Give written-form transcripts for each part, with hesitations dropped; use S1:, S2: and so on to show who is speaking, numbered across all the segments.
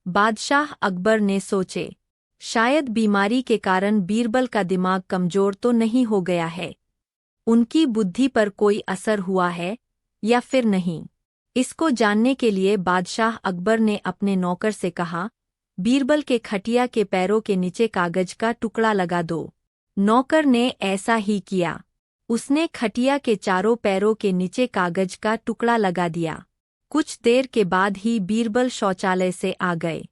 S1: बादशाह अकबर ने सोचे, शायद बीमारी के कारण बीरबल का दिमाग कमजोर तो नहीं हो गया है। उनकी बुद्धि पर कोई असर हुआ है या फिर नहीं। इसको जानने के लिए बादशाह अकबर ने अपने नौकर से कहा, बीरबल के खटिया के पैरों के नीचे कागज का टुकड़ा लगा दो। नौकर ने ऐसा ही किया। उसने खटिया के चारों पैरों के नीचे कागज का टुकड़ा लगा दिया। कुछ देर के बाद ही बीरबल शौचालय से आ गए।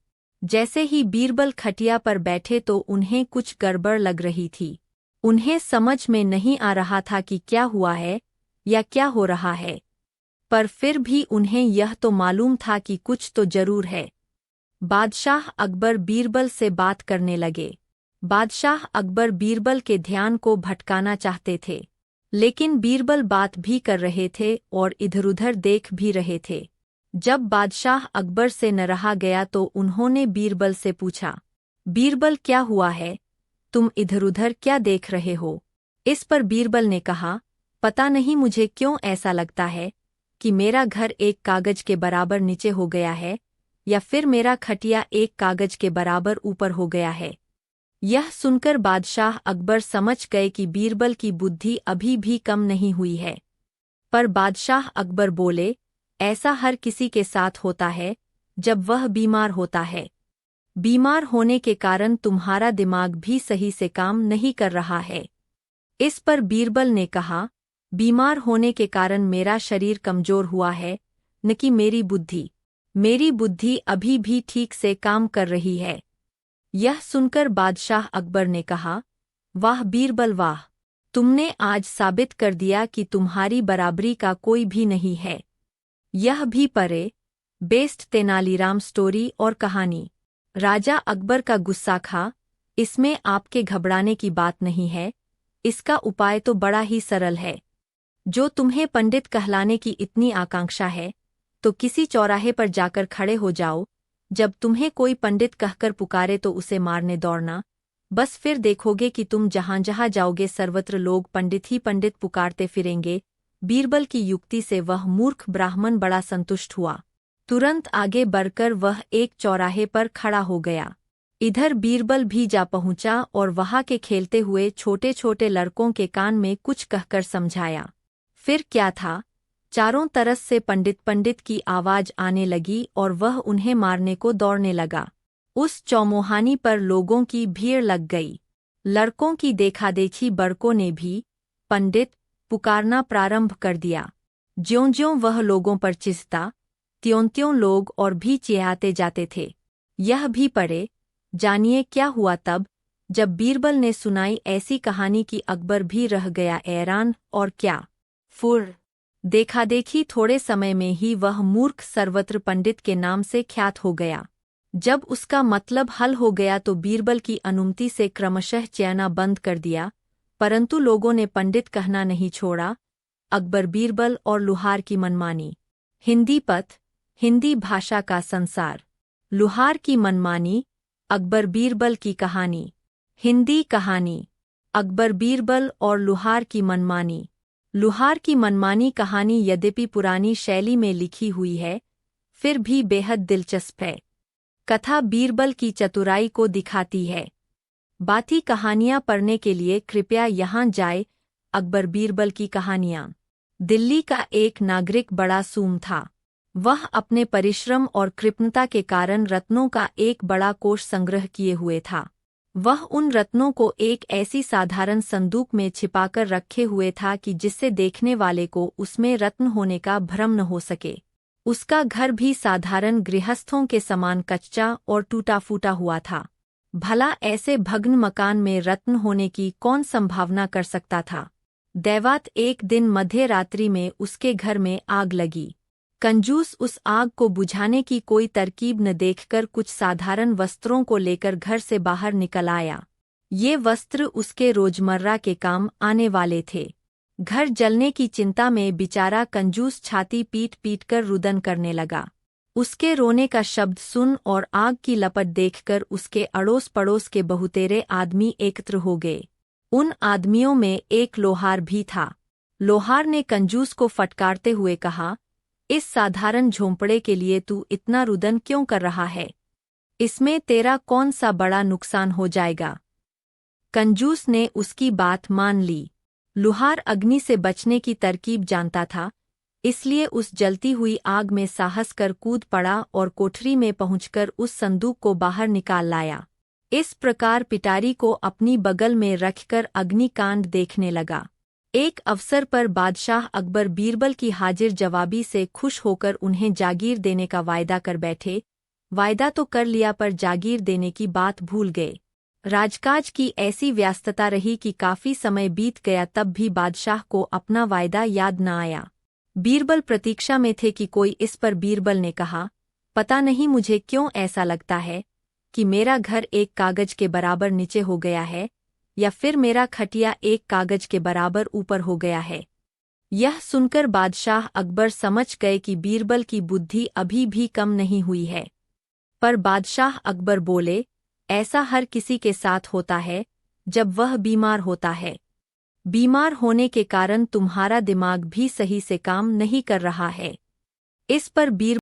S1: जैसे ही बीरबल खटिया पर बैठे तो उन्हें कुछ गड़बड़ लग रही थी। उन्हें समझ में नहीं आ रहा था कि क्या हुआ है या क्या हो रहा है, पर फिर भी उन्हें यह तो मालूम था कि कुछ तो जरूर है। बादशाह अकबर बीरबल से बात करने लगे। बादशाह अकबर बीरबल के ध्यान को भटकाना चाहते थे, लेकिन बीरबल बात भी कर रहे थे और इधर-उधर देख भी रहे थे। जब बादशाह अकबर से न रहा गया तो उन्होंने बीरबल से पूछा, बीरबल क्या हुआ है, तुम इधर-उधर क्या देख रहे हो? इस पर बीरबल ने कहा, पता नहीं मुझे क्यों ऐसा लगता है कि मेरा घर एक कागज के बराबर नीचे हो गया है या फिर मेरा खटिया एक कागज के बराबर ऊपर हो गया है। यह सुनकर बादशाह अकबर समझ गए कि बीरबल की बुद्धि अभी भी कम नहीं हुई है। पर बादशाह अकबर बोले, ऐसा हर किसी के साथ होता है जब वह बीमार होता है। बीमार होने के कारण तुम्हारा दिमाग भी सही से काम नहीं कर रहा है। इस पर बीरबल ने कहा, बीमार होने के कारण मेरा शरीर कमजोर हुआ है, न कि मेरी बुद्धि। मेरी बुद्धि अभी भी ठीक से काम कर रही है। यह सुनकर बादशाह अकबर ने कहा, वाह बीरबल वाह, तुमने आज साबित कर दिया कि तुम्हारी बराबरी का कोई भी नहीं है। यह भी पढ़े, बेस्ट तेनालीराम स्टोरी और कहानी। राजा अकबर का गुस्सा खा, इसमें आपके घबराने की बात नहीं है, इसका उपाय तो बड़ा ही सरल है। जो तुम्हें पंडित कहलाने की इतनी आकांक्षा है, तो किसी चौराहे पर जाकर खड़े हो जाओ। जब तुम्हें कोई पंडित कहकर पुकारे तो उसे मारने दौड़ना। बस फिर देखोगे कि तुम जहां जहां जाओगे सर्वत्र लोग पंडित ही पंडित पुकारते फिरेंगे। बीरबल की युक्ति से वह मूर्ख ब्राह्मण बड़ा संतुष्ट हुआ। तुरंत आगे बढ़कर वह एक चौराहे पर खड़ा हो गया। इधर बीरबल भी जा पहुंचा और वहां के खेलते हुए छोटे छोटे लड़कों के कान में कुछ कहकर समझाया। फिर क्या था, चारों तरफ से पंडित पंडित की आवाज आने लगी और वह उन्हें मारने को दौड़ने लगा। उस चौमुहानी पर लोगों की भीड़ लग गई। लड़कों की देखादेखी बड़कों ने भी पंडित पुकारना प्रारंभ कर दिया। ज्यों-ज्यों वह लोगों पर चिढ़ता, त्यों-त्यों लोग और भी चिढ़ाते जाते थे। यह भी पढ़े, जानिए क्या हुआ तब, जब बीरबल ने सुनाई ऐसी कहानी कि अकबर भी रह गया हैरान। और क्या फुर देखादेखी, थोड़े समय में ही वह मूर्ख सर्वत्र पंडित के नाम से ख्यात हो गया। जब उसका मतलब हल हो गया तो बीरबल की अनुमति से क्रमशः चैना बंद कर दिया, परंतु लोगों ने पंडित कहना नहीं छोड़ा। अकबर, बीरबल और लुहार की मनमानी। हिंदी पथ, हिंदी भाषा का संसार। लुहार की मनमानी, अकबर बीरबल की कहानी। हिंदी कहानी, अकबर बीरबल और लुहार की मनमानी। लुहार की मनमानी कहानी यद्यपि पुरानी शैली में लिखी हुई है, फिर भी बेहद दिलचस्प है। कथा बीरबल की चतुराई को दिखाती है। बाकी कहानियां पढ़ने के लिए कृपया यहाँ जाए। अकबर बीरबल की कहानियां। दिल्ली का एक नागरिक बड़ा सूम था। वह अपने परिश्रम और कृपणता के कारण रत्नों का एक बड़ा कोष संग्रह किए हुए था। वह उन रत्नों को एक ऐसी साधारण संदूक में छिपाकर रखे हुए था कि जिससे देखने वाले को उसमें रत्न होने का भ्रम न हो सके। उसका घर भी साधारण गृहस्थों के समान कच्चा और टूटा-फूटा हुआ था। भला ऐसे भग्न मकान में रत्न होने की कौन संभावना कर सकता था? दैवात एक दिन मध्य रात्रि में उसके घर में आग लगी। कंजूस उस आग को बुझाने की कोई तरकीब न देखकर कुछ साधारण वस्त्रों को लेकर घर से बाहर निकल आया। ये वस्त्र उसके रोजमर्रा के काम आने वाले थे। घर जलने की चिंता में बेचारा कंजूस छाती पीट-पीट कर रुदन करने लगा। उसके रोने का शब्द सुन और आग की लपट देखकर उसके अड़ोस पड़ोस के बहुतेरे आदमी एकत्र हो गए। उन आदमियों में एक लोहार भी था। लोहार ने कंजूस को फटकारते हुए कहा, इस साधारण झोंपड़े के लिए तू इतना रुदन क्यों कर रहा है? इसमें तेरा कौन सा बड़ा नुकसान हो जाएगा। कंजूस ने उसकी बात मान ली। लुहार अग्नि से बचने की तरकीब जानता था, इसलिए उस जलती हुई आग में साहस कर कूद पड़ा और कोठरी में पहुंचकर उस संदूक को बाहर निकाल लाया। इस प्रकार पिटारी को अपनी बगल में रखकर अग्निकांड देखने लगा। एक अवसर पर बादशाह अकबर बीरबल की हाजिर जवाबी से खुश होकर उन्हें जागीर देने का वायदा कर बैठे। वायदा तो कर लिया पर जागीर देने की बात भूल गए। राजकाज की ऐसी व्यस्तता रही कि काफी समय बीत गया, तब भी बादशाह को अपना वायदा याद न आया। बीरबल प्रतीक्षा में थे कि कोई इस पर बीरबल ने कहा, पता नहीं मुझे क्यों ऐसा लगता है कि मेरा घर एक कागज के बराबर नीचे हो गया है, या फिर मेरा खटिया एक कागज के बराबर ऊपर हो गया है। यह सुनकर बादशाह अकबर समझ गए कि बीरबल की बुद्धि अभी भी कम नहीं हुई है। पर बादशाह अकबर बोले, ऐसा हर किसी के साथ होता है जब वह बीमार होता है। बीमार होने के कारण तुम्हारा दिमाग भी सही से काम नहीं कर रहा है। इस पर बीरबल